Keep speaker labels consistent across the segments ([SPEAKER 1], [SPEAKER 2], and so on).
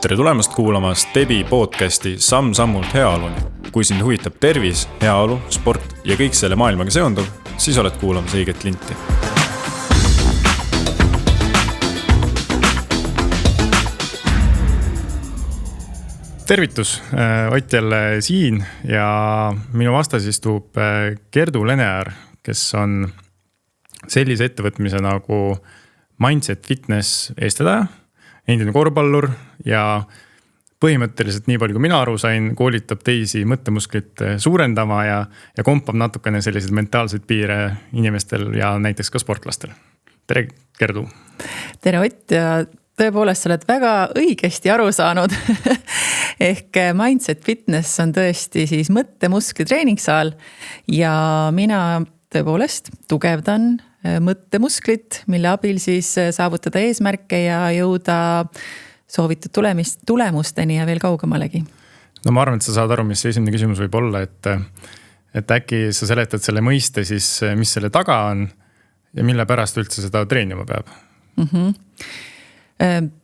[SPEAKER 1] Tere tulemast kuulama Stebi podcasti Samm-sammult heaoluni. Kui sind huvitab tervis, heaolu, sport ja kõik selle maailmaga seonduv, siis oled kuulamas õiget linti. Tervitus, Ott jälle siin ja minu vastas istub Gerdu Lenear, kes on sellise ettevõtmise nagu Mindset Fitness eestvedaja, endine korvpallur ja põhimõtteliselt nii palju kui mina aru sain, koolitab teisi mõttemusklit suurendama ja kompab natukene selliseid mentaalseid piire inimestel ja näiteks ka sportlastel. Tere, Gerdu!
[SPEAKER 2] Tere, Ott! Ja tõepoolest, sa oled väga õigesti aru saanud. Ehk Mindset Fitness on tõesti siis mõttemuskli treeningsaal ja mina tõepoolest tugevdan mõttemusklit, mille abil siis saavutada eesmärke ja jõuda soovitud tulemusteni ja veel kaugemalegi.
[SPEAKER 1] No ma arvan, et sa saad aru, mis esimene küsimus võib olla, et äkki sa seletad selle mõiste siis, mis selle taga on ja mille pärast üldse seda treenima peab?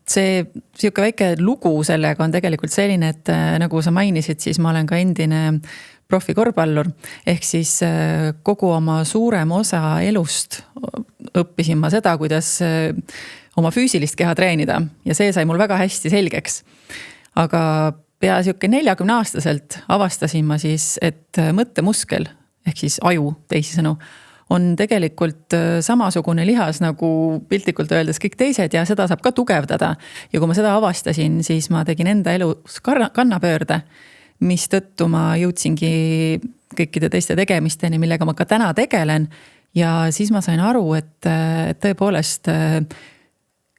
[SPEAKER 2] See siuke väike lugu sellega on tegelikult selline, et nagu sa mainisid, siis ma olen ka endine profikorvpallur, ehk siis kogu oma suurem osa elust õppisin ma seda, kuidas oma füüsilist keha treenida ja see sai mul väga hästi selgeks. Aga pea siuke 40-aastaselt avastasin ma siis, et mõttemuskel, ehk siis aju teisisõnu, on tegelikult samasugune lihas nagu piltlikult öeldes kõik teised ja seda saab ka tugevdada. Ja kui ma seda avastasin, siis ma tegin enda elus kannapöörde, mis tõttu ma jõudsingi kõikide teiste tegemisteni, millega ma ka täna tegelen. Ja siis ma sain aru, et tõepoolest,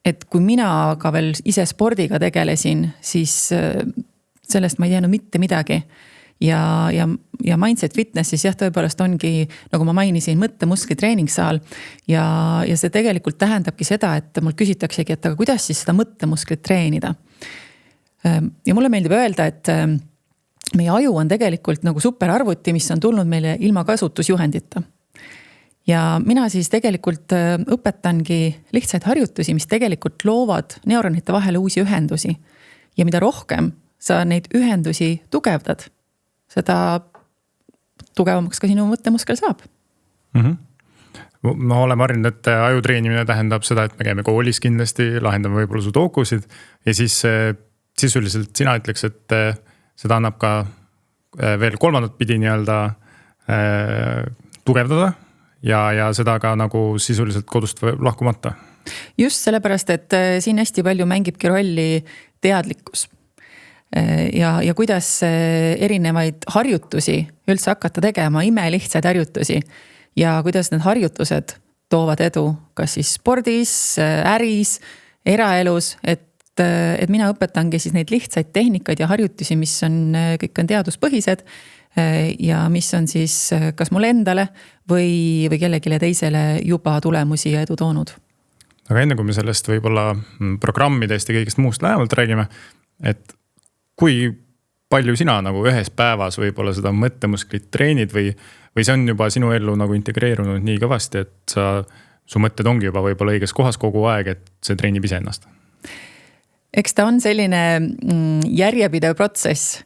[SPEAKER 2] et kui mina ka veel ise spordiga tegelesin, siis sellest ma ei teadnud mitte midagi. Ja Mindset Fitness siis jah, tõepoolest ongi, nagu ma mainisin, mõttemuskli treeningsaal ja see tegelikult tähendabki seda, et mul küsitaksegi, et aga kuidas siis seda mõttemusklit treenida. Ja mulle meeldib öelda, et meie aju on tegelikult nagu superarvuti, mis on tulnud meile ilma kasutusjuhendita. Ja mina siis tegelikult õpetangi lihtsaid harjutusi, mis tegelikult loovad neuronite vahele uusi ühendusi. Ja mida rohkem sa neid ühendusi tugevdad, seda tugevamaks ka sinu mõttemuskel saab.
[SPEAKER 1] Ma olen harjunud, et ajutreenimine tähendab seda, et me käime koolis kindlasti, lahendame võib-olla sudokusid ja siis sisuliselt sina ütleks, et seda annab ka veel kolmandat pidi nii-öelda tugevdada ja seda ka nagu sisuliselt kodust lahkumata.
[SPEAKER 2] Just sellepärast, et siin hästi palju mängibki rolli teadlikkus. Ja kuidas erinevaid harjutusi üldse hakata tegema, imelihtsaid harjutusi ja kuidas need harjutused toovad edu, kas siis spordis, äris, eraelus, et mina õpetangi siis neid lihtsaid tehnikaid ja harjutusi, mis on, kõik on teaduspõhised ja mis on siis kas mulle endale või kellegile teisele juba tulemusi ja edu toonud.
[SPEAKER 1] Aga enne kui me sellest võib-olla programmidest ja kõigest muust lähemalt räägime, et kui palju sina nagu ühes päevas võib-olla seda mõttemusklit treenid või see on juba sinu ellu nagu integreerunud nii kõvasti, et su mõtted ongi juba võib-olla õiges kohas kogu aeg, et see treenib ise ennast?
[SPEAKER 2] Eks ta on selline järjepidev protsess.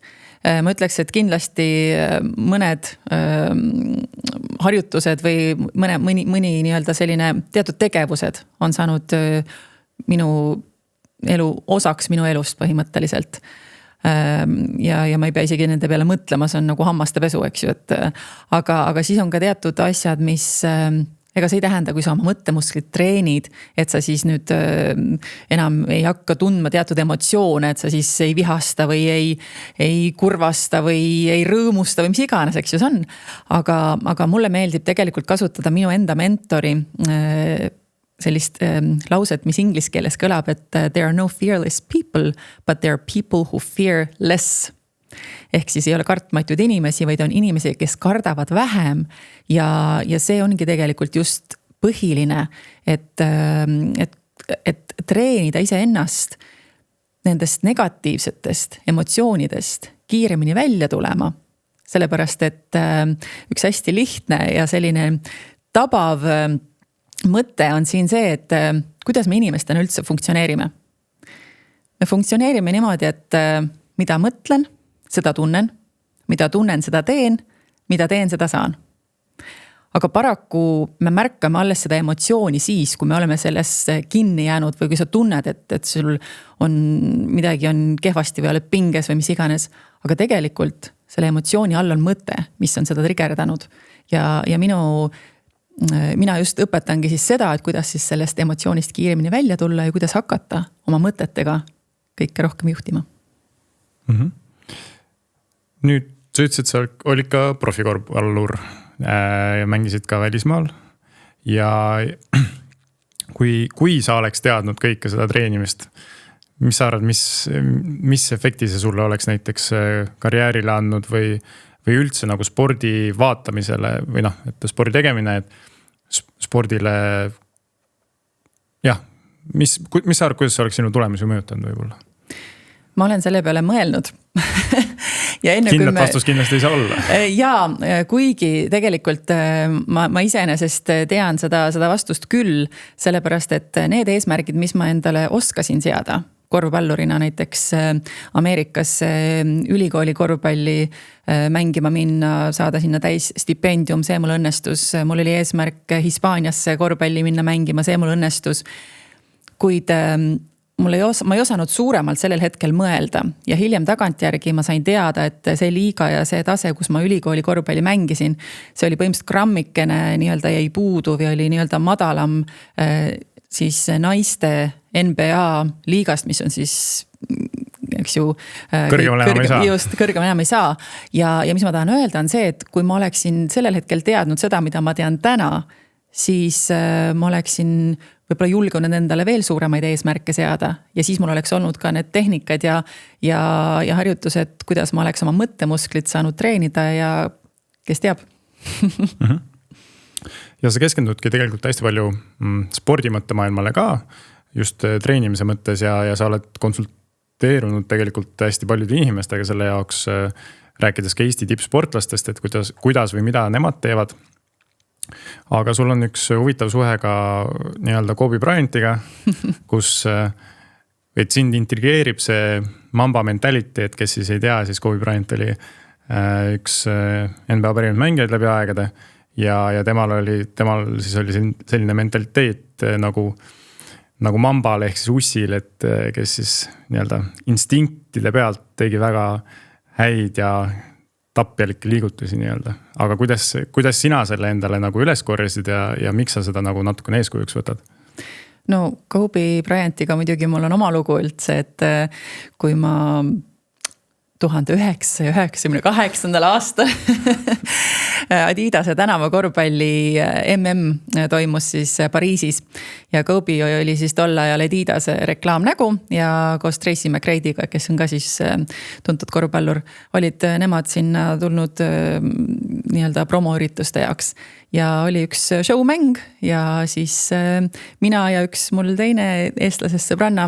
[SPEAKER 2] Ma ütleks, et kindlasti mõned harjutused või mõni nii-öelda selline teatud tegevused on saanud minu elu osaks minu elust põhimõtteliselt. Ja ma ei pea isegi nende peale mõtlema, see on nagu hammaste pesu, eks ju, aga siis on ka teatud asjad, mis ega see ei tähenda, kui sa oma mõttemusklit treenid, et sa siis nüüd enam ei hakka tundma teatud emotsioone, et sa siis ei vihasta või ei kurvasta või ei rõõmusta või mis iganes, eks ju see on. Aga mulle meeldib tegelikult kasutada minu enda mentori sellist lauset, mis inglise keeles kõlab, et there are no fearless people, but there are people who fear less. Ehk siis ei ole kartmatuid inimesi, vaid on inimesi, kes kardavad vähem ja see ongi tegelikult just põhiline, et treenida ise ennast nendest negatiivsetest emotsioonidest kiiremini välja tulema. Sellepärast, et üks hästi lihtne ja selline tabav mõte on siin see, et kuidas me inimestena üldse funktsioneerime. me funktsioneerime niimoodi, et mida mõtlen, seda tunnen, mida tunnen, seda teen, mida teen, seda saan. Aga paraku me märkame alles seda emotsiooni siis, kui me oleme selles kinni jäänud või kui sa tunned, et sul on midagi on kehvasti või oled pinges või mis iganes. Aga tegelikult selle emotsiooni all on mõte, mis on seda trigerdanud. Ja mina just õpetangi siis seda, et kuidas siis sellest emotsioonist kiiremini välja tulla ja kuidas hakata oma mõtetega kõike rohkem juhtima.
[SPEAKER 1] Nüüd sa ütlesid, sa olid ka profikorvpallur ja mängisid ka välismaal ja kui sa oleks teadnud kõike seda treenimist, mis sa arvad, mis efekti see sulle oleks näiteks karjäärile andnud või üldse nagu spordi vaatamisele või et spordi tegemine, et spordile mis sa arvad, kuidas see oleks sinu tulemusi mõjutanud võib-olla?
[SPEAKER 2] Ma olen selle peale mõelnud ja
[SPEAKER 1] kindlat vastus kindlasti ei saa olla.
[SPEAKER 2] Ja kuigi tegelikult ma iseenesest tean seda vastust küll, sellepärast et need eesmärgid, mis ma endale oskasin seada, korvpallurina näiteks Ameerikas ülikooli korvpalli mängima minna, saada sinna täis stipendium, see mul õnnestus. Mul oli eesmärk Hispaaniasse korvpalli minna mängima, see mul õnnestus. Kuid ma ei osanud suuremalt sellel hetkel mõelda ja hiljem tagantjärgi ma sain teada, et see liiga ja see tase, kus ma ülikooli korvpalli mängisin, see oli põhimõtteliselt grammikene nii-öelda jäi puudu või oli nii-öelda madalam siis naiste NBA liigast, mis on siis eks ju kõrgem enam ei saa. Ja mis ma tahan öelda on see, et kui ma oleksin sellel hetkel teadnud seda, mida ma tean täna, siis ma oleksin võib-olla julgunud endale veel suuremaid eesmärke seada ja siis mul oleks olnud ka need tehnikad ja harjutused, kuidas ma oleks oma mõttemusklit saanud treenida ja kes teab.
[SPEAKER 1] Ja sa keskendudki tegelikult hästi palju spordimõttemaailmale ka, just treenimise mõttes ja sa oled konsulteerunud tegelikult hästi paljude inimestega selle jaoks, rääkides ka Eesti tippsportlastest, et kuidas või mida nemad teevad. Aga sul on üks huvitav suhe ka nii-öelda Kobe Bryantiga, kus sind intrigeerib see Mamba mentality, et kes siis ei tea, siis Kobe Bryant oli üks NBA parimaid mängijaid läbi aegade ja temal siis oli selline mentaliteet nagu Mambal ehk siis ussil, et kes siis nii-öelda instinktide pealt tegi väga häid ja tapjalikke liigutusi nii-öelda. Aga kuidas sina selle endale nagu üles korjasid ja miks sa seda nagu natukene eeskujuks võtad?
[SPEAKER 2] No Kobe Bryantiga muidugi mul on oma lugu üldse, et kui ma 1998. aastal Adidase tänava korvpalli MM toimus siis Pariisis ja Kobe oli siis tol ajal Adidase reklaamnägu ja koos Tracy McGrady'ga, kes on ka siis tuntud korvpallur, olid nemad sinna tulnud nii-öelda promoürituste jaoks ja oli üks showmäng ja siis mina ja üks mul teine eestlasest sõbranna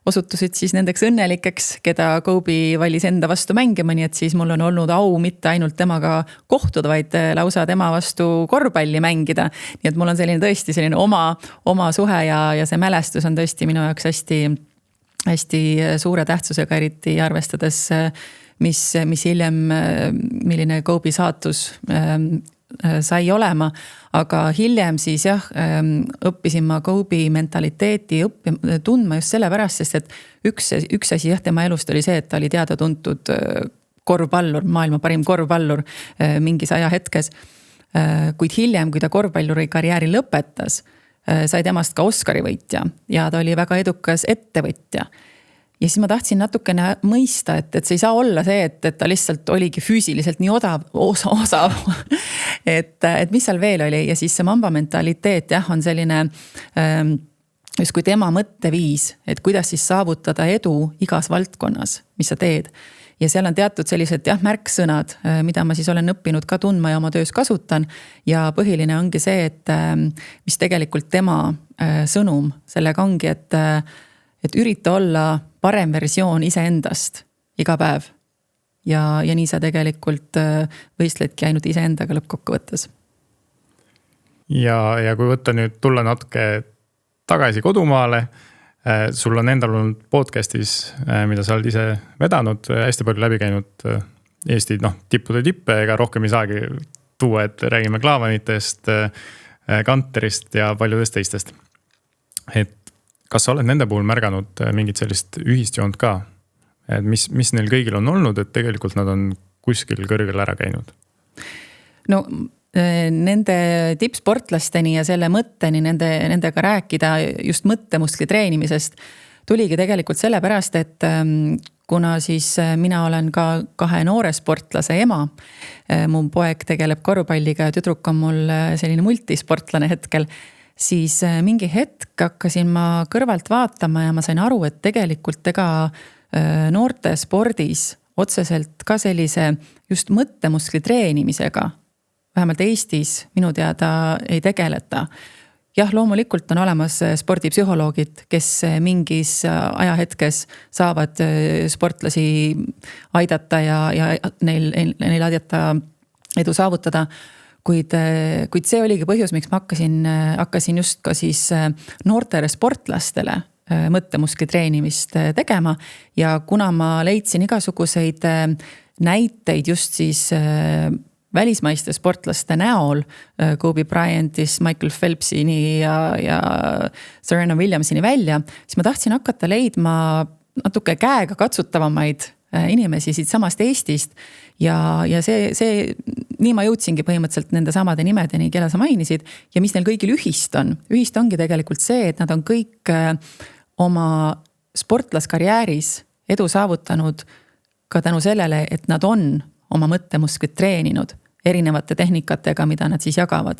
[SPEAKER 2] osutusid siis nendeks õnnelikeks, keda Kobe valis enda vastu mängima, nii et siis mul on olnud au mitte ainult temaga kohtuda, vaid lausa tema vastu korvpalli mängida. Nii et mul on tõesti selline oma suhe ja see mälestus on tõesti minu jaoks hästi suure tähtsusega, eriti arvestades, mis hiljem, milline Kobe saatus sai olema, aga hiljem siis õppisin ma Kobe mentaliteeti tundma just sellepärast, sest et üks asi tema elust oli see, et ta oli teada tuntud korvpallur, maailma parim korvpallur mingis ajahetkes. Kuid hiljem, kui ta korvpalluri karjääri lõpetas, sai temast ka Oscari võitja ja ta oli väga edukas ettevõtja. Ja siis ma tahtsin natukene mõista, et see ei saa olla see, et ta lihtsalt oligi füüsiliselt nii osav. et mis seal veel oli ja siis see Mamba mentaliteet on selline just kui tema mõtteviis, et kuidas siis saavutada edu igas valdkonnas, mis sa teed. Ja seal on teatud sellised märksõnad, mida ma siis olen õppinud ka tundma ja oma töös kasutan. Ja põhiline ongi see, et mis tegelikult tema sõnum sellega ongi, et ürita olla parem versioon iseendast iga päev. Ja nii sa tegelikult võistledki ainult iseendaga lõppkokkuvõttes.
[SPEAKER 1] Ja kui võtta nüüd tulla natuke tagasi kodumaale, sul on endal olnud podcast'is, mida sa oled ise vedanud, hästi palju läbi käinud Eesti tippude tippe, ega rohkem ei saagi tuua, et räägime Klaavanitest, Kanterist ja paljudest teistest. Et kas sa oled nende puhul märganud mingit sellist ühist joont ka? Et mis neil kõigil on olnud, et tegelikult nad on kuskil kõrgel ära käinud?
[SPEAKER 2] No nende tippsportlasteni ja selle mõtteni nendega rääkida just mõttemuskli treenimisest tuligi tegelikult sellepärast, et kuna siis mina olen ka 2 noore sportlase ema, mu poeg tegeleb korvpalliga ja tüdruk on mul selline multisportlane hetkel, siis mingi hetk hakkasin ma kõrvalt vaatama ja ma sain aru, et tegelikult ega noorte spordis otseselt ka sellise just mõttemuskli treenimisega vähemalt Eestis minu teada ei tegeleta. Jah, loomulikult on olemas spordipsühholoogid, kes mingis ajahetkes saavad sportlasi aidata ja neil aidata edu saavutada. Kuid see oligi põhjus, miks ma hakkasin just ka siis noortele sportlastele mõttemuskli treenimist tegema. Ja kuna ma leidsin igasuguseid näiteid just siis välismaiste sportlaste näol, Kobe Bryantist, Michael Phelpsini ja Serena Williamsini välja, siis ma tahtsin hakata leidma natuke käega katsutavamaid inimesi siit samast Eestist ja nii ma jõudsingi põhimõtteliselt nende samade nimedeni, kelle sa mainisid ja mis neil kõigil ühist on. Ühist ongi tegelikult see, et nad on kõik oma sportlaskarjääris edu saavutanud ka tänu sellele, et nad on oma mõttemusklit treeninud erinevate tehnikatega, mida nad siis jagavad.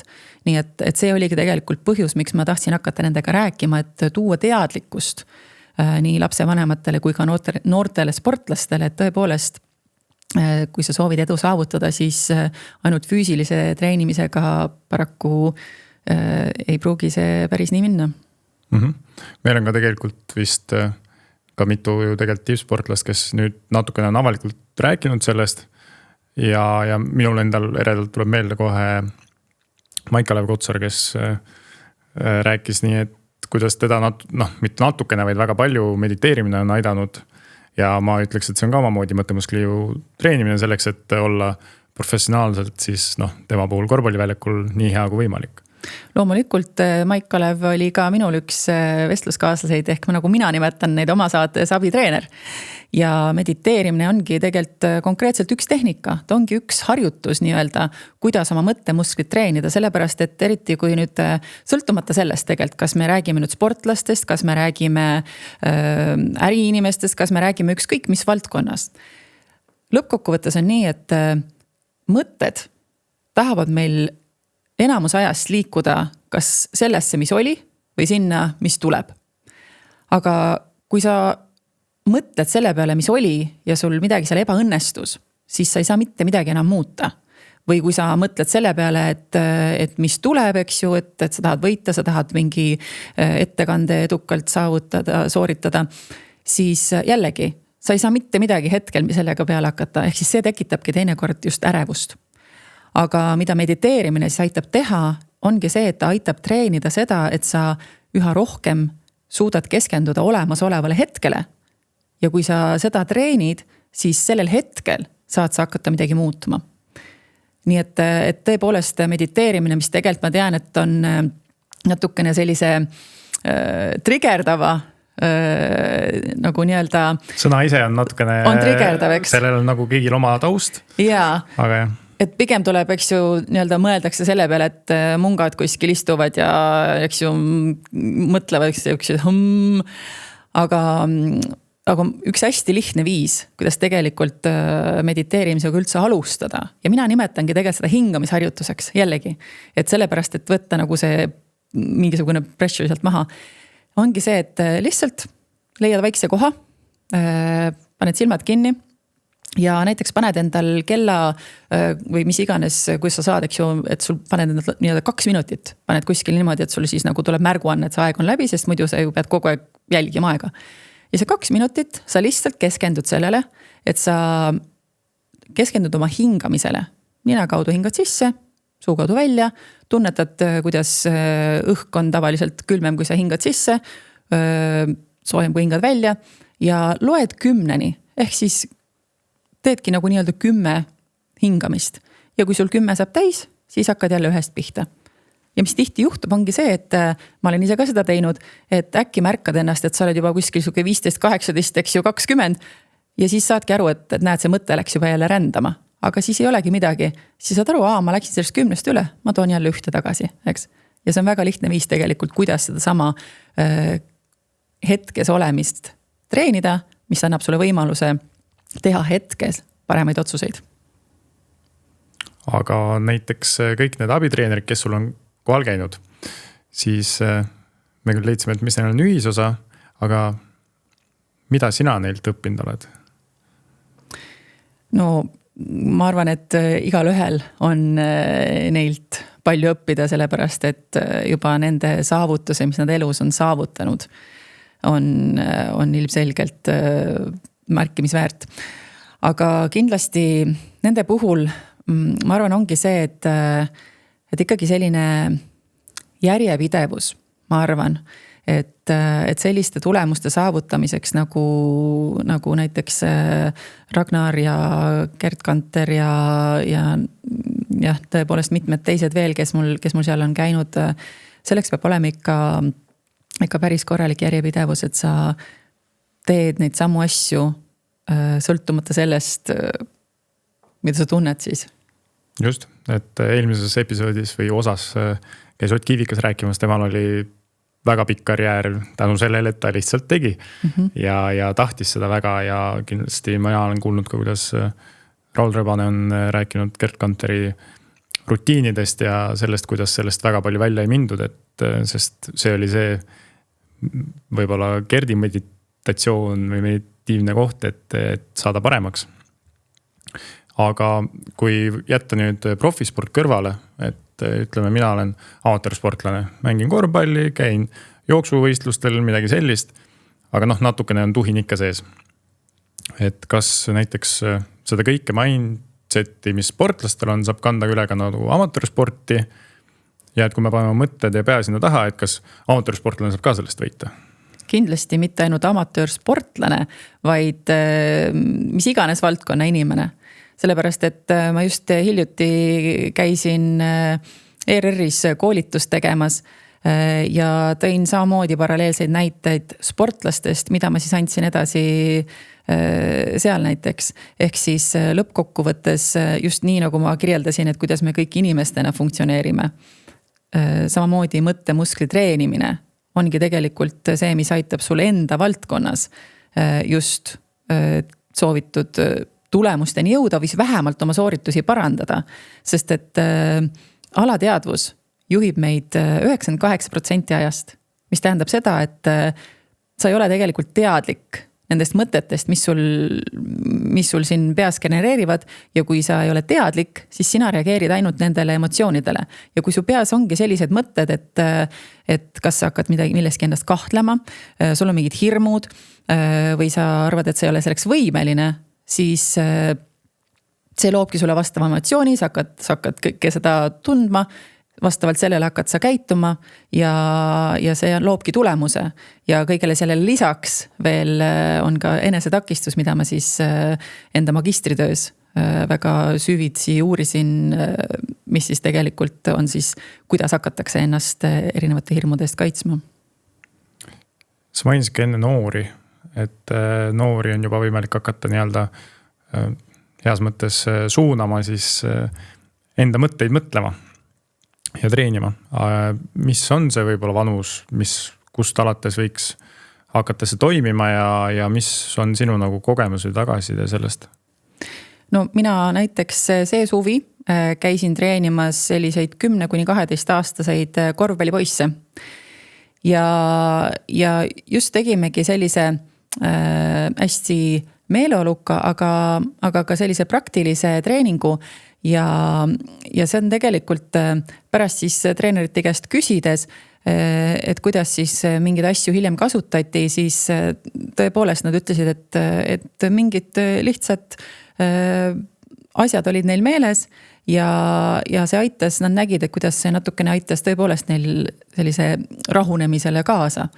[SPEAKER 2] Nii et see oligi tegelikult põhjus, miks ma tahtsin hakata nendega rääkima, et tuua teadlikkust nii lapsevanematele kui ka noortele sportlastele, et tõepoolest, kui sa soovid edu saavutada, siis ainult füüsilise treenimisega paraku ei pruugi see päris nii minna.
[SPEAKER 1] Meil on ka tegelikult vist ka mitu ju tegelikult tippsportlast, kes nüüd natukene on avalikult rääkinud sellest ja minul endal eredalt tuleb meelde kohe Maik-Kalev Kotsar, kes rääkis nii, et kuidas teda mitte natukene, vaid väga palju mediteerimine on aidanud ja ma ütleks, et see on ka omamoodi mõttemuskli ju treenimine selleks, et olla professionaalselt siis tema puhul korvpalliväljakul nii hea kui võimalik.
[SPEAKER 2] Loomulikult Maik-Kalev oli ka minul üks vestluskaaslaseid ehk nagu mina nimetan neid oma saates abitreener. Ja mediteerimine ongi tegelikult konkreetselt üks tehnika, ta ongi üks harjutus nii-öelda, kuidas oma mõttemusklit treenida, sellepärast et eriti kui nüüd sõltumata sellest tegelikult, kas me räägime nüüd sportlastest, kas me räägime äriinimestest, kas me räägime ükskõik mis valdkonnast. Lõppkokkuvõttes on nii, et mõtted tahavad meil enamus ajast liikuda kas sellesse, mis oli või sinna, mis tuleb. Aga kui sa mõtled selle peale, mis oli ja sul midagi seal ebaõnnestus, siis sa ei saa mitte midagi enam muuta. Või kui sa mõtled selle peale, et mis tuleb, eks ju, et sa tahad võita, sa tahad mingi ettekande edukalt sooritada, siis jällegi, sa ei saa mitte midagi hetkel sellega peale hakata, ehk siis see tekitabki teinekord just ärevust. Aga mida mediteerimine siis aitab teha, ongi see, et ta aitab treenida seda, et sa üha rohkem suudad keskenduda olemasolevale hetkele. Ja kui sa seda treenid, siis sellel hetkel saad sa hakata midagi muutuma. Nii et tõepoolest mediteerimine, mis tegelikult ma tean, et on natukene sellise triggerdava nagu nii-öelda.
[SPEAKER 1] Sõna ise on natukene.
[SPEAKER 2] On triggerdav, eks?
[SPEAKER 1] Sellel on nagu kõigil oma taust.
[SPEAKER 2] Jaa.
[SPEAKER 1] Aga jah.
[SPEAKER 2] Et pigem tuleb, eks ju, nii-öelda mõeldakse selle peale, et mungad kuskil istuvad ja eks ju mõtlevad, eks ju, aga üks hästi lihtne viis, kuidas tegelikult mediteerimisega üldse alustada. Ja mina nimetangi tegelikult seda hingamisharjutuseks jällegi. Et sellepärast, et võtta nagu see mingisugune pressure sealt maha, ongi see, et lihtsalt leiad väikse koha, paned silmad kinni ja näiteks paned endal kella või mis iganes, kui sa saad, eks ju, et sul paned endal nii-öelda 2 minutit, paned kuskil niimoodi, et sul siis nagu tuleb märguanne, et see aeg on läbi, sest muidu sa ju pead kogu aeg jälgima aega. Ja see 2 minutit, sa lihtsalt keskendud sellele, et sa keskendud oma hingamisele. Nina kaudu hingad sisse, suu kaudu välja, tunnetad, kuidas õhk on tavaliselt külmem, kui sa hingad sisse. soojem kui hingad välja ja loed 10-ni, ehk siis teedki nagu nii-öelda 10 hingamist. Ja kui sul 10 saab täis, siis hakkad jälle ühest pihta. Ja mis tihti juhtub, ongi see, et ma olen ise ka seda teinud, et äkki märkad ennast, et sa oled juba kuskil 15, 18, eks ju 20 ja siis saadki aru, et näed, see mõte läks juba jälle rändama, aga siis ei olegi midagi. Siis saad aru, ma läksin sellest 10 üle, ma toon jälle ühte tagasi, eks. Ja see on väga lihtne viis tegelikult, kuidas seda sama hetkes olemist treenida, mis annab sulle võimaluse teha hetkes paremaid otsuseid.
[SPEAKER 1] Aga näiteks kõik need abitreenerid, kes sul on kohal käinud, siis me küll leidsime, et mis neil on ühisosa, aga mida sina neilt õppinud oled?
[SPEAKER 2] No ma arvan, et igal ühel on neilt palju õppida, sellepärast, et juba nende saavutuse, mis nad elus on saavutanud, on ilmselgelt märkimisväärt. Aga kindlasti nende puhul ma arvan, ongi see, et ikkagi selline järjepidevus, ma arvan, et selliste tulemuste saavutamiseks nagu näiteks Ragnar ja Gerd Kanter ja tõepoolest mitmed teised veel, kes mul seal on käinud, selleks peab olema ikka päris korralik järjepidevus, et sa teed neid samu asju sõltumata sellest, mida sa tunned siis.
[SPEAKER 1] Just, et eelmises episoodis või osas käis Ott Kiivikas rääkimas, temal oli väga pikk karjäär tänu sellele, et ta lihtsalt tegi ja tahtis seda väga ja kindlasti ma olen kuulnud ka, kuidas Raul Rebane on rääkinud Gerd Kanteri rutiinidest ja sellest, kuidas sellest väga palju välja ei mindud, et sest see oli see võib-olla Gerdi meditatsioon või meditiivne koht, et saada paremaks. Aga kui jätta nüüd profisport kõrvale, et ütleme, mina olen amatöörsportlane, mängin korvpalli, käin jooksuvõistlustel, midagi sellist, aga natukene on tuhin ikka sees. Et kas näiteks seda kõike mindseti, mis sportlastel on, saab kanda üle ka nagu amatöörsporti ja et kui me paneme mõtted ja pea sinna taha, et kas amatöörsportlane saab ka sellest võita?
[SPEAKER 2] Kindlasti mitte ainult amatöörsportlane, vaid mis iganes valdkonna inimene. Sellepärast, et ma just hiljuti käisin ERR-is koolitust tegemas ja tõin samamoodi paralleelseid näiteid sportlastest, mida ma siis andsin edasi seal näiteks. Ehk siis lõppkokkuvõttes just nii, nagu ma kirjeldasin, et kuidas me kõik inimestena funktsioneerime. Samamoodi mõttemuskli treenimine ongi tegelikult see, mis aitab sul enda valdkonnas just soovitud tulemusteni jõuda või vähemalt oma sooritusi parandada. Sest et alateadvus juhib meid 98% ajast, mis tähendab seda, et sa ei ole tegelikult teadlik nendest mõtetest, mis sul siin peas genereerivad ja kui sa ei ole teadlik, siis sina reageerid ainult nendele emotsioonidele. Ja kui su peas ongi sellised mõtted, et kas sa hakkad milleski endast kahtlema, sul on mingid hirmud või sa arvad, et sa ei ole selleks võimeline, siis see loobki sulle vastava emotsiooni, sa hakkad kõike seda tundma, vastavalt sellele hakkad sa käituma ja see loobki tulemuse. Ja kõigele sellele lisaks veel on ka enesetakistus, mida ma siis enda magistritöös väga süvitsi uurisin, mis siis tegelikult on siis, kuidas hakatakse ennast erinevate hirmudest kaitsma.
[SPEAKER 1] Sa mainisid ka enne noori, et noori on juba võimalik hakata nii-öelda heas mõttes suunama siis enda mõtteid mõtlema ja treenima. Mis on see võib-olla vanus, kust alates võiks hakata see toimima ja mis on sinu nagu kogemus või tagasiside sellest?
[SPEAKER 2] No mina näiteks see suvi käisin treenimas selliseid 10–12 aastaseid korvpallipoisse. Ja just tegimegi sellise hästi meeleoluka, aga ka sellise praktilise treeningu ja see on tegelikult pärast siis treenerite käest küsides, et kuidas siis mingeid asju hiljem kasutati, siis tõepoolest nad ütlesid, et mingid lihtsad asjad olid neil meeles ja see aitas, nad nägid, et kuidas see natukene aitas tõepoolest neil sellise rahunemisele kaasa.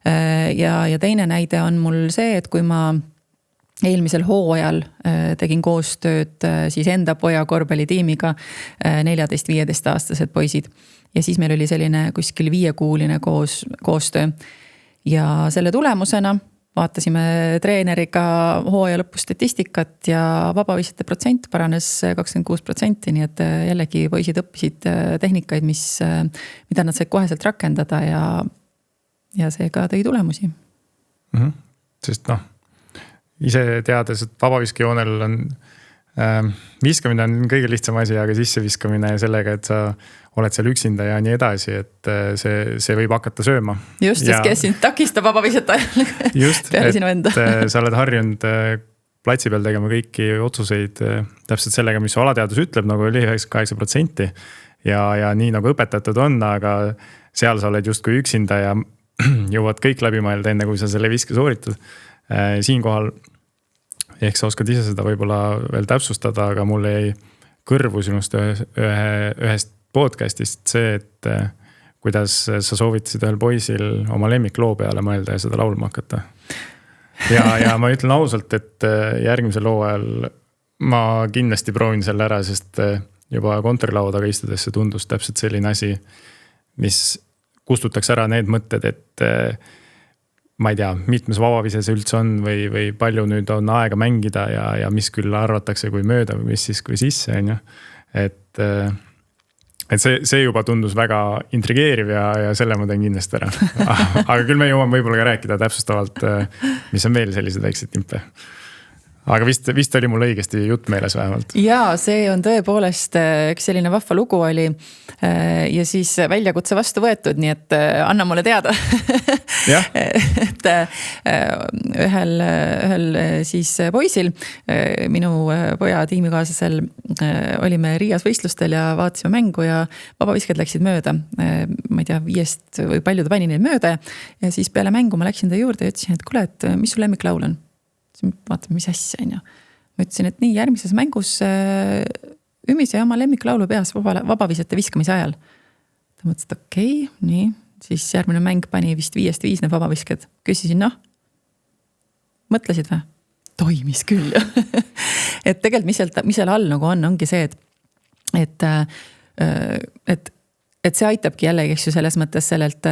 [SPEAKER 2] ja teine näide on mul see, et kui ma eelmisel hooajal tegin koostööd siis enda poja korvpallitiimiga 14-15 aastased poisid. Ja siis meil oli selline kuskil 5-kuuline koostöö. Ja selle tulemusena vaatasime treeneriga hooaja lõpu statistikat ja vabavisete protsent paranes 26%, nii et jällegi poisid õppisid tehnikaid, mida nad said koheselt rakendada ja see ka tõi tulemusi.
[SPEAKER 1] Sest ise teades, et vabaviskejoonel on viskamine on kõige lihtsam asi, aga sisseviskamine ja sellega, et sa oled seal üksinda ja nii edasi, et see võib hakata sööma.
[SPEAKER 2] Just, sest kes sind takistab vabaviset ajal peale sinu enda.
[SPEAKER 1] Sa oled harjunud platsi peal tegema kõiki otsuseid täpselt sellega, mis su alateadus ütleb, nagu oli 98% ja nii nagu õpetatud on, aga seal sa oled justkui üksinda ja jõuad kõik läbi mõelda enne, kui sa selle viske sooritad. Siinkohal ehk sa oskad ise seda võib-olla veel täpsustada, aga mul jäi kõrvu sinust ühest podcastist see, et kuidas sa soovitasid ühel poisil oma lemmikloo peale mõelda ja seda laulma hakata. Ja ma ütlen ausalt, et järgmisel loo ajal ma kindlasti proovin selle ära, sest juba kontorilaua taga istudes see tundus täpselt selline asi, mis kustutaks ära need mõtted, et ma ei tea, mitmes vabavises üldse on või palju nüüd on aega mängida ja mis küll arvatakse kui mööda või mis siis kui sisse, on ju. Et see juba tundus väga intrigeeriv ja selle ma teen kindlasti ära. Aga küll me jõuame võib-olla ka rääkida täpsustavalt, mis on veel sellised väiksed timpe. Aga vist oli mul õigesti jutt meeles vähemalt.
[SPEAKER 2] Jaa, see on tõepoolest üks selline vahva lugu oli ja siis väljakutse vastu võetud, nii et anna mulle teada. Et ühel siis poisil, minu poja tiimikaaslasel olime Riias võistlustel ja vaatasime mängu ja vabavisked läksid mööda. Ma ei tea, 5 või paljud pani neid mööda ja siis peale mängu ma läksin ta juurde ja ütlesin, et kuule, et mis sul lemmiklaul on? Vaatame, mis asja on ju. Ma ütlesin, et nii järgmises mängus Ümise oma lemmiklaulu peas vabavisete viskamise ajal. Ta mõtles, et okei, nii. Siis järgmine mäng pani vist 5-5 need vabavisked. Küsisin, mõtlesid või? Toimis küll. Et tegelikult mis seal all nagu ongi see, et see aitabki jällegi selles mõttes sellelt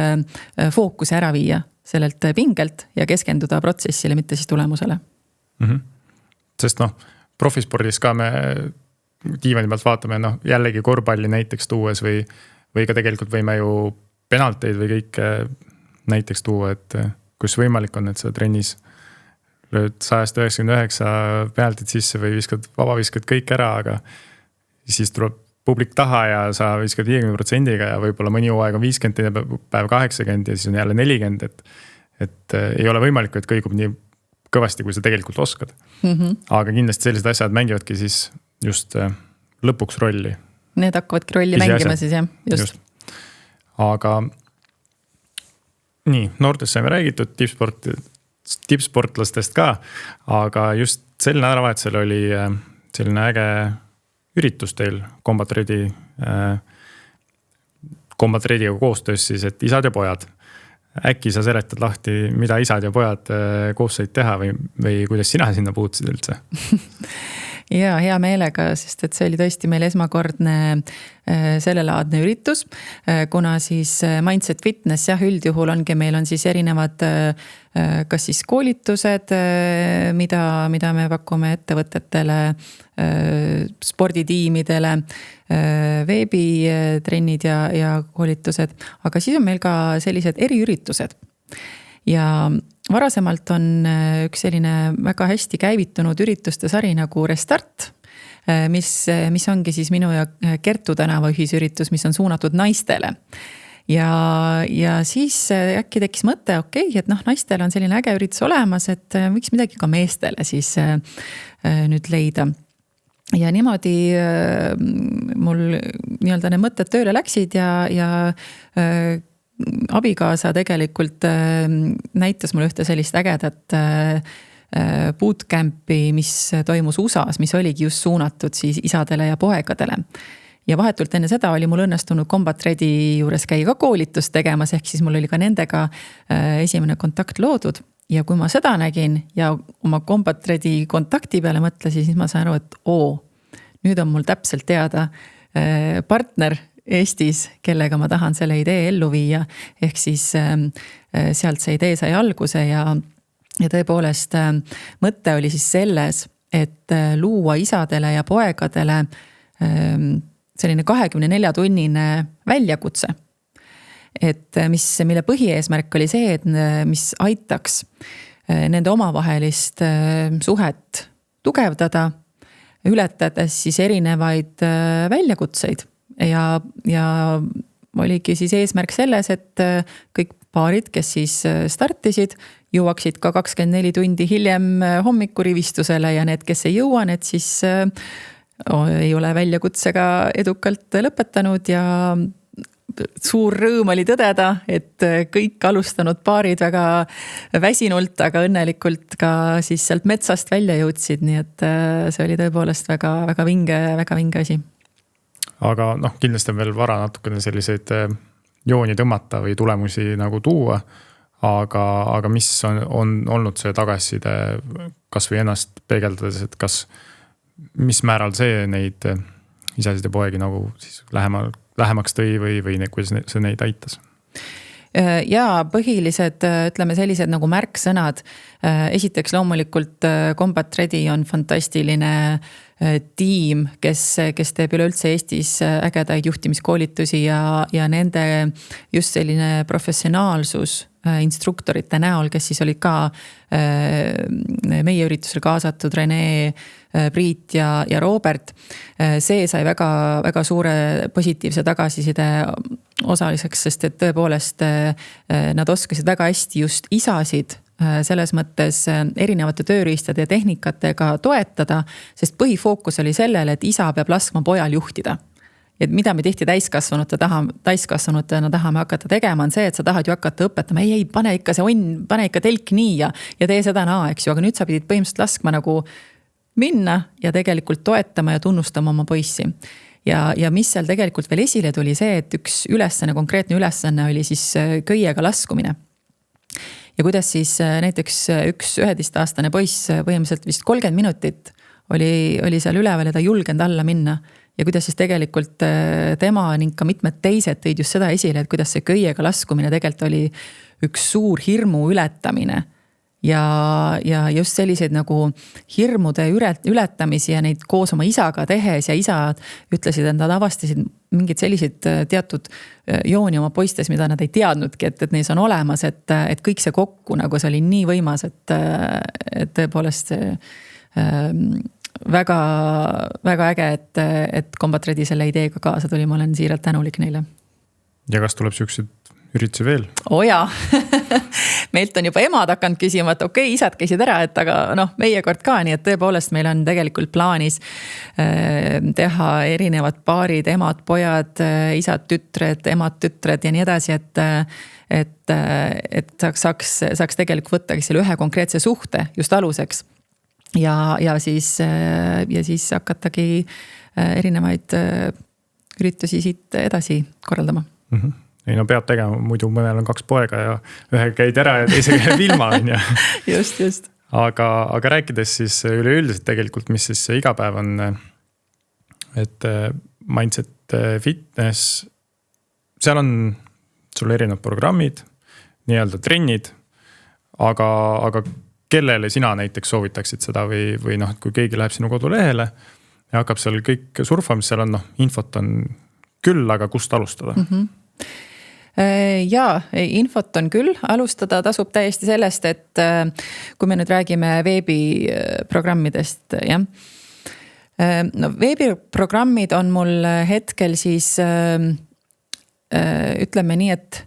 [SPEAKER 2] fookuse ära viia, sellelt pingelt ja keskenduda protsessile, mitte siis tulemusele.
[SPEAKER 1] Sest profispordis ka me diivani pealt vaatame, jällegi korvpalli näiteks tuues või ka tegelikult võime ju penalteid või kõike näiteks tuua, et kus võimalik on, et sa trennis lööd 199 penaltid sisse või vabaviskad kõik ära, aga siis tuleb publik taha ja sa viskad 50%-ga ja võib-olla mõni hooaeg on 50, teine päev 80 ja siis on jälle 40, et ei ole võimalik, et kõigub nii kõvasti, kui sa tegelikult oskad. Aga kindlasti sellised asjad mängivadki siis just lõpuks rolli.
[SPEAKER 2] Need hakkavadki rolli mängima siis, jah. Just.
[SPEAKER 1] Aga nii, noortest saime räägitud, tippsportlastest ka, aga just sel nädalavahetusel oli selline äge üritus teil Combat Ready'ga koostöös siis, et isad ja pojad. Äkki sa seletad lahti, mida isad ja pojad koos said teha või kuidas sina sinna puutusid üldse?
[SPEAKER 2] Ja hea meelega, sest et see oli tõesti meil esmakordne sellelaadne üritus, kuna siis Mindset Fitness üldjuhul meil on siis erinevad kas siis koolitused, mida me pakume ettevõtetele, sporditiimidele, veebitrennid ja koolitused, aga siis on meil ka sellised eriüritused. Ja varasemalt on üks selline väga hästi käivitunud ürituste sari nagu Restart, mis ongi siis minu ja Kertu tänava ühisüritus, mis on suunatud naistele. Ja siis äkki tekkis mõte, et naistel on selline äge üritus olemas, et võiks midagi ka meestele siis nüüd leida. Ja niimoodi mul nii-öelda need mõtted tööle läksid ja abikaasa tegelikult näitas mulle ühte sellist ägedat bootcampi, mis toimus USAs, mis oligi just suunatud siis isadele ja poegadele. ja vahetult enne seda oli mul õnnestunud Combat Ready juures käia ka koolitust tegemas, ehk siis mul oli ka nendega esimene kontakt loodud. Ja kui ma seda nägin ja oma Combat Ready kontakti peale mõtlesin, siis ma sain aru, et nüüd on mul täpselt teada partner Eestis, kellega ma tahan selle idee ellu viia. Ehk siis sealt see idee sai alguse ja tõepoolest mõte oli siis selles, et luua isadele ja poegadele selline 24-tunnine väljakutse. Et mille põhieesmärk oli see, et mis aitaks nende omavahelist suhet tugevdada, ületades siis erinevaid väljakutseid. Ja oligi siis eesmärk selles, et kõik paarid, kes siis startisid, jõuaksid ka 24 tundi hiljem hommikurivistusele ja need, kes ei jõua, need siis ei ole väljakutsega edukalt lõpetanud ja suur rõõm oli tõdeda, et kõik alustanud paarid väga väsinult, aga õnnelikult ka siis sealt metsast välja jõudsid, nii et see oli tõepoolest väga vinge asi.
[SPEAKER 1] Aga kindlasti on veel vara natukene selliseid jooni tõmmata või tulemusi nagu tuua, aga mis on olnud see tagasiside kas või ennast peegeldades, et mis määral see neid isasid ja poegi nagu siis lähemaks tõi või kuidas see neid aitas?
[SPEAKER 2] Ja põhilised, ütleme sellised nagu märksõnad. Esiteks loomulikult Combat Ready on fantastiline tiim, kes teeb üleüldse Eestis ägedaid juhtimiskoolitusi ja nende just selline professionaalsus instruktorite näol, kes siis olid ka meie üritusel kaasatud Rene, Priit ja Robert. See sai väga suure positiivse tagasiside osaliseks, sest et tõepoolest nad oskasid väga hästi just isasid selles mõttes erinevate tööriistade ja tehnikatega toetada, sest põhifookus oli sellele, et isa peab laskma pojal juhtida. Et mida me tihti täiskasvanutena tahame hakata tegema, on see, et sa tahad ju hakata õpetama, ei, pane ikka see pane ikka telk nii ja tee seda naa, eks ju, aga nüüd sa pidid põhimõtteliselt laskma nagu minna ja tegelikult toetama ja tunnustama oma poissi. Ja mis seal tegelikult veel esile tuli see, et üks konkreetne ülesanne oli siis köiega laskumine. Ja kuidas siis näiteks üks 11-aastane poiss põhimõtteliselt vist 30 minutit oli seal üleval ja ta julgenud alla minna. Ja kuidas siis tegelikult tema ning ka mitmed teised tõid just seda esile, et kuidas see köiega laskumine tegelikult oli üks suur hirmu ületamine. Ja just selliseid nagu hirmude ületamisi ja neid koos oma isaga tehes ja isad ütlesid, et nad avastasid mingid sellised teatud jooni oma poistes, mida nad ei teadnudki, et neis on olemas, et kõik see kokku nagu see oli nii võimas, et tõepoolest väga äge, et Combat Ready selle ideega kaasa tuli, ma olen siiralt tänulik neile.
[SPEAKER 1] Ja kas tuleb süksid üritusi veel?
[SPEAKER 2] Jaa, meilt on juba emad hakanud küsima, et okei, isad käisid ära, et aga meie kord ka, nii et tõepoolest meil on tegelikult plaanis teha erinevad paarid, emad, pojad, isad, tütred, emad, tütred ja nii edasi, et saaks tegelikult võtta selle ühe konkreetse suhte just aluseks. Ja siis hakatagi erinevaid üritusi siit edasi korraldama.
[SPEAKER 1] Mm-hmm. Ei peab tegema, muidu mõnel on 2 poega ja ühe käid ära ja teise käib ilma.
[SPEAKER 2] Just.
[SPEAKER 1] Aga rääkides siis üleüldiselt tegelikult, mis siis iga päev on, et mindset fitness, seal on sul erinevad programmid, nii-öelda trennid, aga kellele sina näiteks soovitaksid seda või kui keegi läheb sinu kodulehele ja hakkab seal kõik surfama, seal on infot on küll, aga kust alustada?
[SPEAKER 2] Mm-hmm. Jaa, infot on küll, alustada tasub täiesti sellest, et kui me nüüd räägime veebiprogrammidest, jah. Veebiprogrammid on mul hetkel siis ütleme nii, et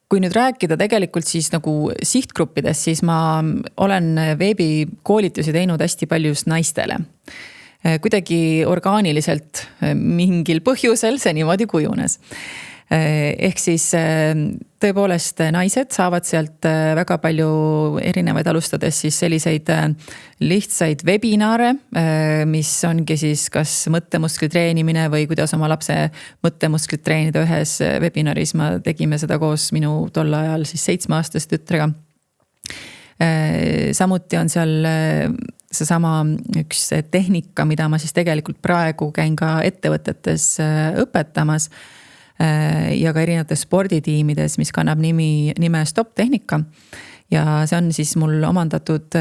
[SPEAKER 2] kui nüüd rääkida tegelikult siis nagu sihtgruppides, siis ma olen veebikoolitusi teinud hästi palju just naistele. Kuidagi orgaaniliselt mingil põhjusel see niimoodi kujunes. ehk siis tõepoolest naised saavad sealt väga palju erinevaid, alustades siis selliseid lihtsaid webinaare, mis ongi siis kas mõttemuskli treenimine või kuidas oma lapse mõttemusklit treenida. Ühes webinaris me tegime seda koos minu tol ajal siis 7-aastase tütrega. Samuti on seal seesama üks tehnika, mida ma siis tegelikult praegu käin ka ettevõtetes õpetamas ja ka erinevates sporditiimides, mis kannab nime Stop tehnika. Ja see on siis mul omandatud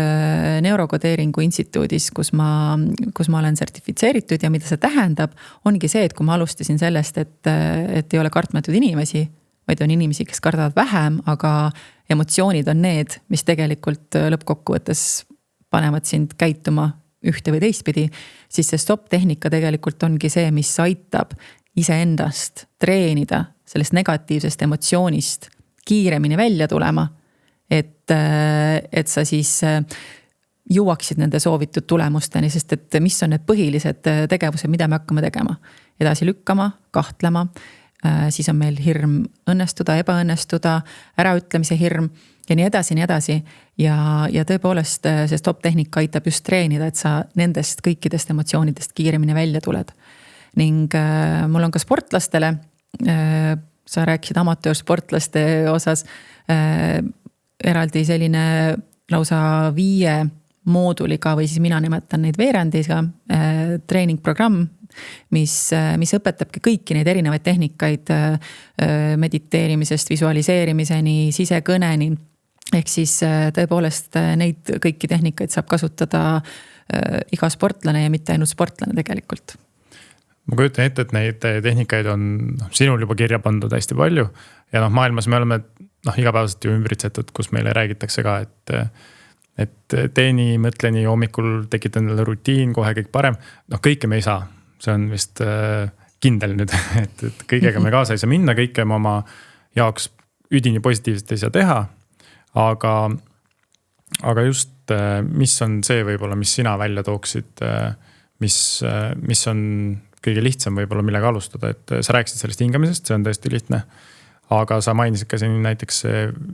[SPEAKER 2] neurokodeeringu instituudis, kus ma olen sertifitseeritud ja mida see tähendab, ongi see, et kui ma alustasin sellest, et ei ole kartmatud inimesi, vaid on inimesi, kes kardavad vähem, aga emotsioonid on need, mis tegelikult lõppkokkuvõttes panevad sind käituma ühte või teistpidi, siis see Stop tehnika tegelikult ongi see, mis aitab iseendast treenida sellest negatiivsest emotsioonist kiiremini välja tulema, et sa siis jõuaksid nende soovitud tulemusteni, sest et mis on need põhilised tegevused, mida me hakkame tegema. Edasi lükkama, kahtlema, siis on meil hirm õnnestuda, ebaõnnestuda, äraütlemise hirm ja nii edasi. Ja tõepoolest see Stop tehnika aitab just treenida, et sa nendest kõikidest emotsioonidest kiiremini välja tuled. Ning mul on ka sportlastele, sa rääkisid amatöörsportlaste osas, eraldi selline lausa 5 mooduliga või siis mina nimetan neid veerandiga treeningprogramm, mis õpetabki kõiki neid erinevaid tehnikaid mediteerimisest, visualiseerimiseni, sisekõneni. Ehk siis tõepoolest neid kõiki tehnikaid saab kasutada iga sportlane ja mitte ainult sportlane tegelikult.
[SPEAKER 1] Ma kujutan ette, et neid tehnikaid on sinul juba kirja pandud hästi palju ja maailmas me oleme igapäevaselt ju ümbritsetud, kus meile räägitakse ka, et teeni, mõtleni hommikul tekita endale rutiin, kohe kõik parem. Kõike me ei saa, see on vist kindel nüüd, et kõigega me kaasa ei saa minna, kõike me oma jaoks üdini positiivselt ei saa teha, aga just mis on see võib-olla, mis sina välja tooksid, mis on kõige lihtsam võib-olla millega alustada, et sa rääkisid sellest hingamisest, see on tõesti lihtne, aga sa mainisid ka siin näiteks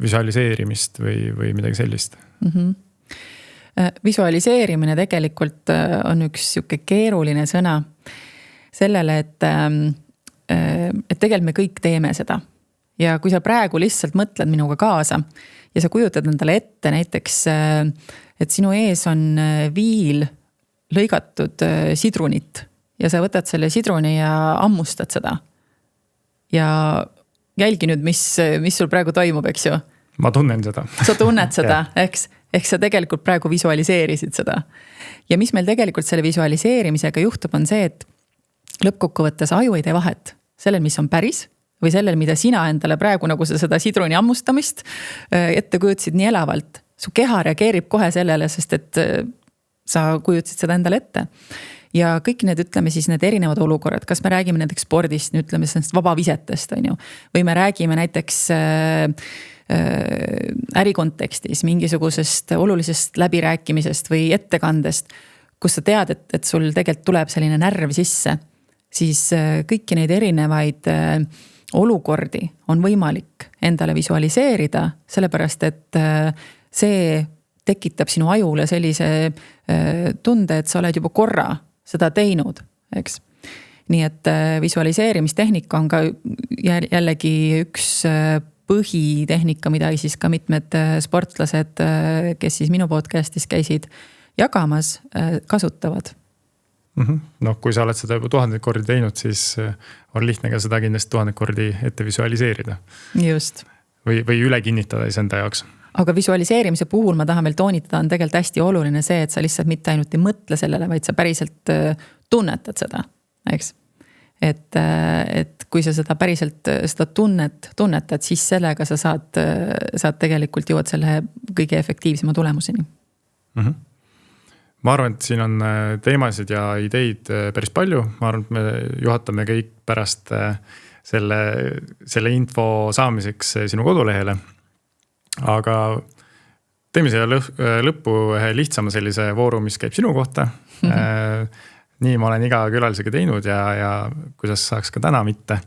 [SPEAKER 1] visualiseerimist või midagi sellist.
[SPEAKER 2] Visualiseerimine tegelikult on üks siuke keeruline sõna sellele, et tegelikult me kõik teeme seda. Ja kui sa praegu lihtsalt mõtled minuga kaasa ja sa kujutad endale ette näiteks, et sinu ees on viil lõigatud sidrunit ja sa võtad selle sidruni ja ammustad seda. Ja jälgi nüüd, mis sul praegu toimub, eks ju?
[SPEAKER 1] Ma tunnen seda.
[SPEAKER 2] Sa tunned seda, eks sa tegelikult praegu visualiseerisid seda. Ja mis meil tegelikult selle visualiseerimisega juhtub, on see, et lõppkokkuvõttes aju ei tee vahet sellel, mis on päris või sellel, mida sina endale praegu, nagu sa seda sidruni ammustamist ette kujutsid nii elavalt. Su keha reageerib kohe sellele, sest et sa kujutsid seda endale ette. Ja kõik need, ütleme siis need erinevad olukorrad, kas me räägime näiteks spordist, ütleme sellest vabavisetest, on ju, või me räägime näiteks ärikontekstis mingisugusest olulisest läbirääkimisest või ettekandest, kus sa tead, et sul tegelikult tuleb selline närv sisse, siis kõiki neid erinevaid olukordi on võimalik endale visualiseerida, sellepärast et see tekitab sinu ajule sellise tunde, et sa oled juba korra seda teinud, eks. Nii et visualiseerimistehnika on ka jällegi üks põhitehnika, mida siis ka mitmed sportlased, kes siis minu podcastis käisid jagamas, kasutavad.
[SPEAKER 1] Kui sa oled seda juba 1000 kordi teinud, siis on lihtne ka seda kindlasti 1000 kordi ette visualiseerida.
[SPEAKER 2] Just.
[SPEAKER 1] Või üle kinnitada enda jaoks.
[SPEAKER 2] Aga visualiseerimise puhul ma tahan veel toonitada, on tegelikult hästi oluline see, et sa lihtsalt mitte ainult ei mõtle sellele, vaid sa päriselt tunnetad seda, eks. Et kui sa seda päriselt seda tunnetad, siis sellega sa saad tegelikult jõuad selle kõige efektiivsema tulemuseni.
[SPEAKER 1] Ma arvan, et siin on teemasid ja ideid päris palju. Ma arvan, et me juhatame kõik pärast selle info saamiseks sinu kodulehele. Aga teeme siia lõppu ühe lihtsama sellise vooru, mis käib sinu kohta. nii ma olen iga külalisega teinud ja kuidas saaks ka täna mitte.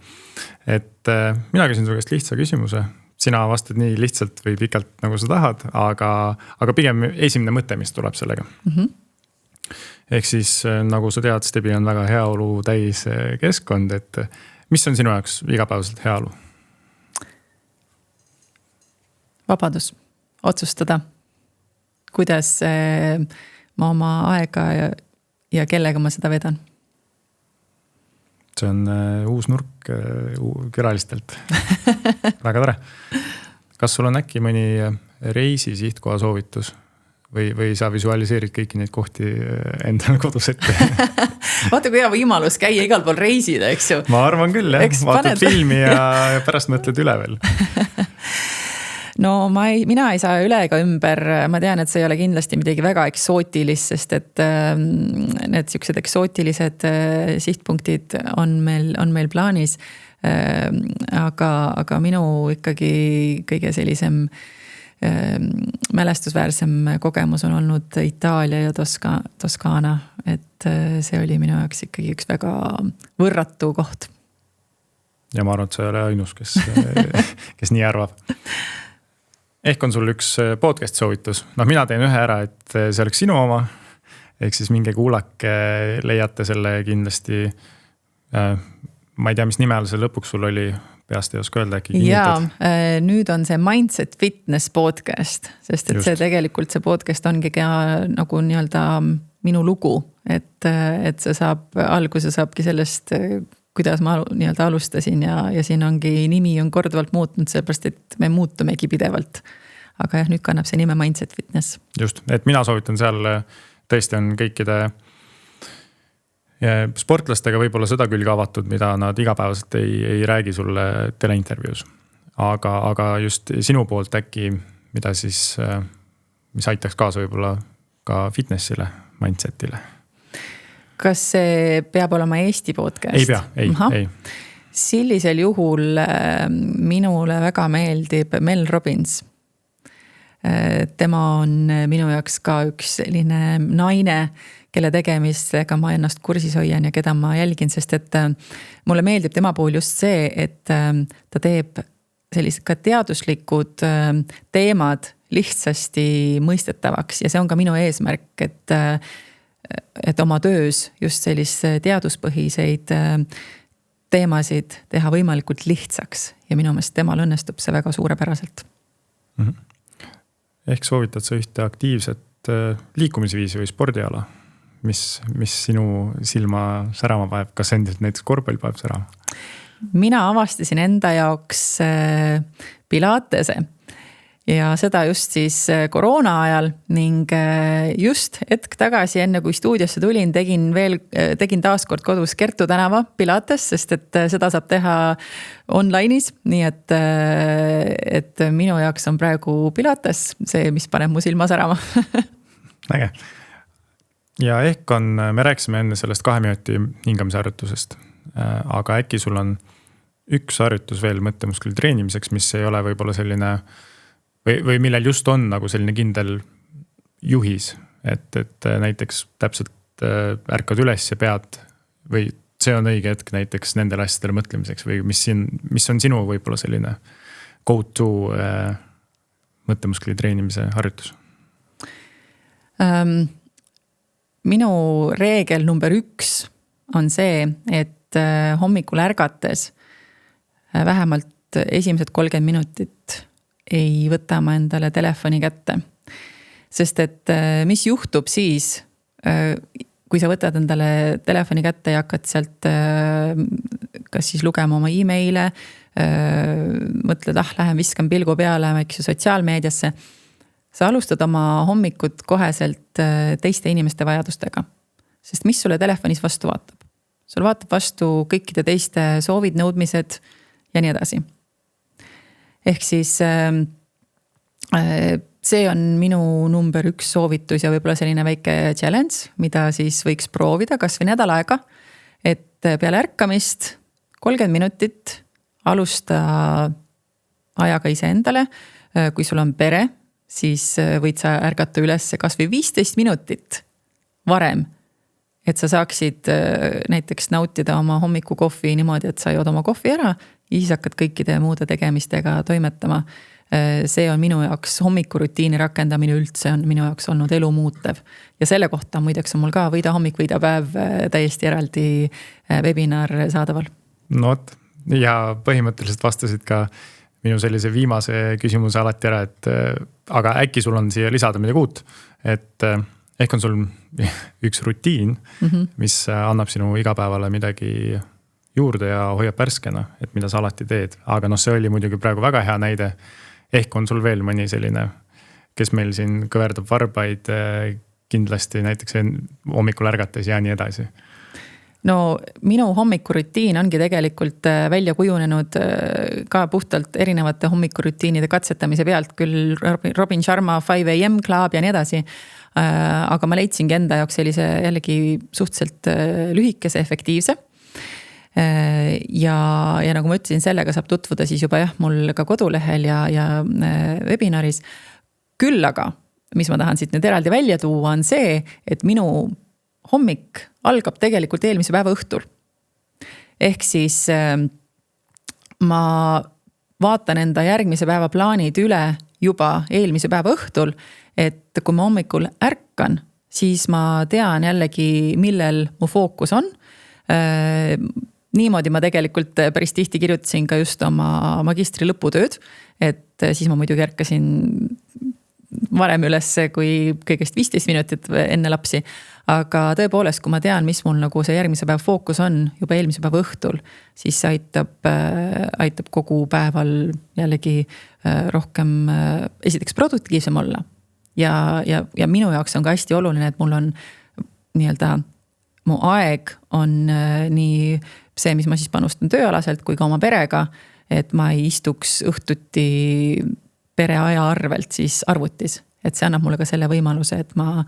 [SPEAKER 1] Et mina küsin su käest lihtsa küsimuse. Sina vastad nii lihtsalt või pikalt nagu sa tahad, aga pigem esimene mõte, mis tuleb sellega. Ehk siis nagu sa tead, Stebi on väga heaolu täis keskkond, et mis on sinu jaoks igapäevaselt heaolu?
[SPEAKER 2] Vabadus otsustada, kuidas ma oma aega ja kellega ma seda vedan.
[SPEAKER 1] See on uus nurk külalistelt. Väga tore. Kas sul on äkki mõni reisi sihtkoha soovitus või sa visualiseerid kõiki neid kohti endal kodus ette?
[SPEAKER 2] Vaata, kui hea võimalus käia igal pool reisida, eks ju?
[SPEAKER 1] Ma arvan küll, jah. Vaatad filmi ja pärast mõtled üle veel.
[SPEAKER 2] No mina ei saa üle ega ümber, ma tean, et see ei ole kindlasti midagi väga eksootilist, sest et need siuksed eksootilised sihtpunktid on meil plaanis. Aga minu ikkagi kõige sellisem mälestusväärsem kogemus on olnud Itaalia ja Toskaana, et see oli minu jaoks ikkagi üks väga võrratu koht.
[SPEAKER 1] Ja ma arvan, et sa ei ole ainus, kes nii arvab. Ehk on sul üks podcast soovitus. Mina teen ühe ära, et see oleks sinu oma. Ehk siis minge kuulake, leiate selle kindlasti. Ma ei tea, mis nimel see lõpuks sul oli, peast ei oska öelda äkki kinnitad.
[SPEAKER 2] Jaa, nüüd on see Mindset Fitness podcast, sest et see podcast ongi ka nagu nii-öelda minu lugu, et see alguse saabki sellest, kuidas ma nii-öelda alustasin ja siin ongi nimi on korduvalt muutnud, sellepärast, et me muutumegi pidevalt. Aga nüüd kannab see nime Mindset Fitness. Just,
[SPEAKER 1] et mina soovitan seal tõesti on kõikide sportlastega võib-olla seda külge avatud, mida nad igapäevaselt ei räägi sulle teleintervjuus. Aga just sinu poolt äkki, mida siis, mis aitaks kaasa võib-olla ka fitnessile, mindsetile.
[SPEAKER 2] Kas see peab olema Eesti podcast?
[SPEAKER 1] Ei pea, ei.
[SPEAKER 2] Sellisel juhul minule väga meeldib Mel Robbins. Tema on minu jaoks ka üks selline naine, kelle tegemistega ma ennast kursis hoian ja keda ma jälgin, sest et mulle meeldib tema puhul just see, et ta teeb sellised ka teaduslikud teemad lihtsasti mõistetavaks ja see on ka minu eesmärk, et oma töös just sellise teaduspõhiseid teemasid teha võimalikult lihtsaks ja minu meelest temal õnnestub see väga suurepäraselt.
[SPEAKER 1] Ehk soovitad sa ühte aktiivset liikumisviisi või spordiala, mis sinu silma särama paeb, kas endiselt näiteks korvpall paeb särama?
[SPEAKER 2] Mina avastasin enda jaoks pilatese ja seda just siis koroona ajal ning just hetk tagasi enne kui stuudiosse tulin, tegin taaskord kodus Kertu tänava pilates, sest et seda saab teha online'is, nii et minu jaoks on praegu pilates see, mis paneb mu silma särama.
[SPEAKER 1] Äge. Ja ehk me rääkisime enne sellest 2 minuti hingamise harjutusest, aga äkki sul on üks harjutus veel mõttemuskli treenimiseks, mis ei ole võib-olla selline või millel just on nagu selline kindel juhis, et näiteks täpselt ärkad üles ja pead või see on õige hetk näiteks nendele asjadele mõtlemiseks või mis on sinu võib-olla selline go-to mõttemuskli treenimise harjutus?
[SPEAKER 2] Minu reegel number 1 on see, et hommikul ärgates vähemalt esimesed 30 minutit ei võta ma endale telefoni kätte. Sest et mis juhtub siis, kui sa võtad endale telefoni kätte ja hakkad sealt kas siis lugema oma e-maile, mõtled, lähen viskan pilgu peale sotsiaalmeediasse, sa alustad oma hommikut koheselt teiste inimeste vajadustega. Sest mis sulle telefonis vastu vaatab? Sul vaatab vastu kõikide teiste soovid, nõudmised ja nii edasi. Ehk siis see on minu number 1 soovitus ja võib-olla selline väike challenge, mida siis võiks proovida kas või nädal aega, et peale ärkamist 30 minutit alusta ajaga ise endale. Kui sul on pere, siis võid sa ärgata üles kas või 15 minutit varem, et sa saaksid näiteks nautida oma hommikukohvi niimoodi, et sa jood oma kohvi ära ja siis hakkad kõikide muude tegemistega toimetama. See on minu jaoks hommikurutiini rakendamine üldse on minu jaoks olnud elu muutev. Ja selle kohta muideks on mul ka Võida hommik, Võida päev täiesti eraldi webinar saadaval.
[SPEAKER 1] No vot, ja põhimõtteliselt vastasid ka minu sellise viimase küsimuse alati ära, et aga äkki sul on siia lisada midagi uut, et ehk on sul üks rutiin, mis annab sinu igapäevale midagi juurde ja hoiab värskena, et mida sa alati teed. Aga see oli muidugi praegu väga hea näide. Ehk on sul veel mõni selline, kes meil siin kõverdab varbaid kindlasti näiteks hommikul ärgates ja nii edasi?
[SPEAKER 2] No minu hommikurutiin ongi tegelikult välja kujunenud ka puhtalt erinevate hommikurutiinide katsetamise pealt, küll Robin Sharma 5 AM Club ja nii edasi. Aga ma leidsingi enda jaoks sellise jällegi suhteliselt lühikese, efektiivse. Ja nagu ma ütlesin, sellega saab tutvuda siis juba mul ka kodulehel ja webinaris. Küll aga, mis ma tahan siit nüüd eraldi välja tuua, on see, et minu hommik algab tegelikult eelmise päeva õhtul. Ehk siis ma vaatan enda järgmise päeva plaanid üle juba eelmise päeva õhtul, et kui ma hommikul ärkan, siis ma tean jällegi, millel mu fookus on. Niimoodi ma tegelikult päris tihti kirjutasin ka just oma magistri lõputööd, et siis ma muidugi ärkasin varem üles kui kõigest 15 minutit enne lapsi. Aga tõepoolest, kui ma tean, mis mul nagu see järgmise päeva fookus on juba eelmise päeva õhtul, siis see aitab kogu päeval jällegi rohkem esiteks produktiivsem olla. Ja minu jaoks on ka hästi oluline, et mul on nii-öelda mu aeg on nii see, mis ma siis panustan tööalaselt kui ka oma perega, et ma ei istuks õhtuti pereaja arvelt siis arvutis. Et see annab mulle ka selle võimaluse, et ma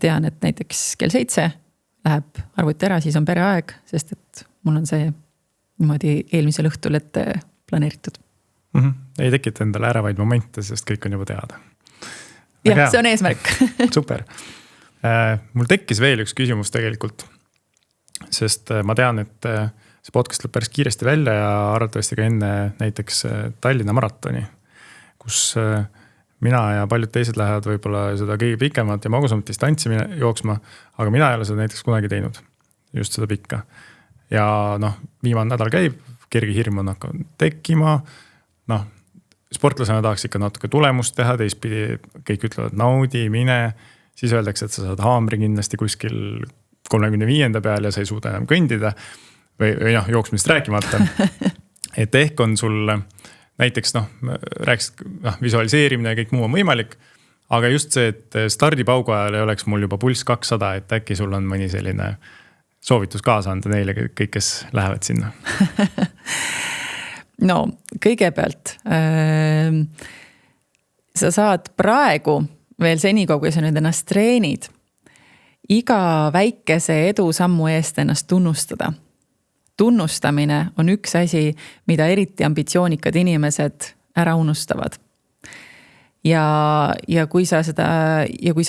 [SPEAKER 2] tean, et näiteks kell 7 läheb arvuti ära, siis on pereaeg, sest et mul on see niimoodi eelmisel õhtul ette planeeritud.
[SPEAKER 1] Ei tekita endale äravaid momente, sest kõik on juba teada.
[SPEAKER 2] Jah, see on eesmärk.
[SPEAKER 1] Super. Mul tekkis veel üks küsimus tegelikult, sest ma tean, et see podcast lõpp päris kiiresti välja ja arvatavasti ka enne näiteks Tallinna maratoni, kus mina ja paljud teised lähevad võib-olla seda kõige pikemat ja magusamat distantsi jooksma, aga mina ei ole seda näiteks kunagi teinud, just seda pikka. Ja viimane nädal käib, kerge hirm on hakanud tekkima, sportlasena tahaks ikka natuke tulemust teha, teistpidi kõik ütlevad naudi, mine, siis öeldakse, et sa saad haamri kindlasti kuskil 35. peal ja sa ei suuda enam kõndida või jooksmist rääkimata. Et ehk on sul näiteks rääkisid visualiseerimine ja kõik muu on võimalik, aga just see, et stardipaugu ajal ei oleks mul juba pulss 200, et äkki sul on mõni selline soovitus kaasa anda neile kõik, kes lähevad sinna.
[SPEAKER 2] No kõigepealt sa saad praegu veel senikaua, kui sa nüüd ennast treenid, iga väikese edusammu eest ennast tunnustada. Tunnustamine on üks asi, mida eriti ambitsioonikad inimesed ära unustavad. Ja kui sa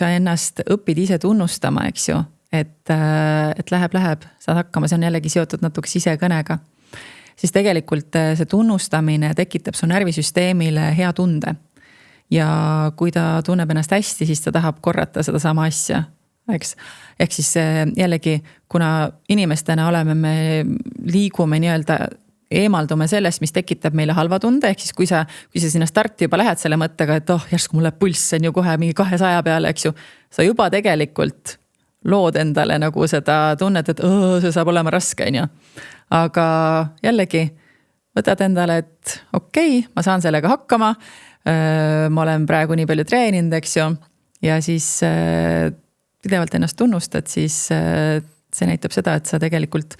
[SPEAKER 2] ennast õpid ise tunnustama, eks ju, et läheb, saad hakkama, see on jällegi seotud natuke sisekõnega, siis tegelikult see tunnustamine tekitab su närvisüsteemile hea tunde. Ja kui ta tunneb ennast hästi, siis ta tahab korrata seda sama asja. Eks? Ehk siis jällegi, kuna inimestena me liigume nii-öelda, eemaldume sellest, mis tekitab meile halva tunde, ehk siis kui sa sinna starti juba lähed selle mõttega, et järsku mulle pulss on ju kohe mingi 200 peale, eks ju, sa juba tegelikult lood endale nagu seda tunnet, et see saab olema raske, on ju. Aga jällegi, võtad endale, et okei, ma saan sellega hakkama, ma olen praegu nii palju treeninud, eks ju, ja siis pidevalt ennast tunnustad, siis see näitab seda, et sa tegelikult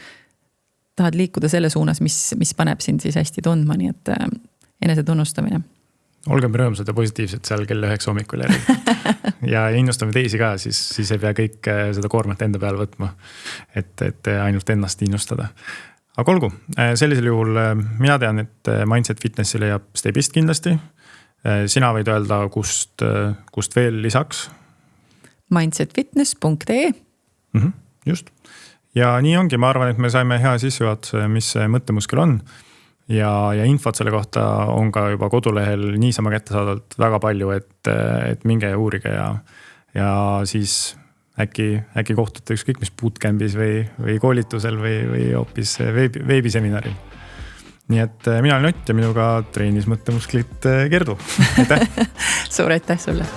[SPEAKER 2] tahad liikuda selle suunas, mis paneb sind siis hästi tundma, nii et enese tunnustamine.
[SPEAKER 1] Olgem rõõmsad ja positiivsed seal kell 9 hommikul ja innustame teisi ka, siis ei pea kõik seda koormat enda peale võtma, et ainult ennast innustada. Aga olgu, sellisel juhul mina tean, et Mindset Fitnessi leiab Stepist kindlasti. Sina võid öelda, kust veel lisaks?
[SPEAKER 2] mindsetfitness.ee
[SPEAKER 1] just. Ja nii ongi, ma arvan, et me saime hea sissejuhatuse, mis see mõttemuskel on. Ja infot selle kohta on ka juba kodulehel niisama kättesaadavalt väga palju, et minge ja uurige ja siis äkki kohtute ükskõik mis bootcampis või koolitusel või hoopis veebiseminaril. Nii et mina olen Ott ja minuga treenis mõttemusklit Kerdu. Aitäh!
[SPEAKER 2] Suur aitäh sulle!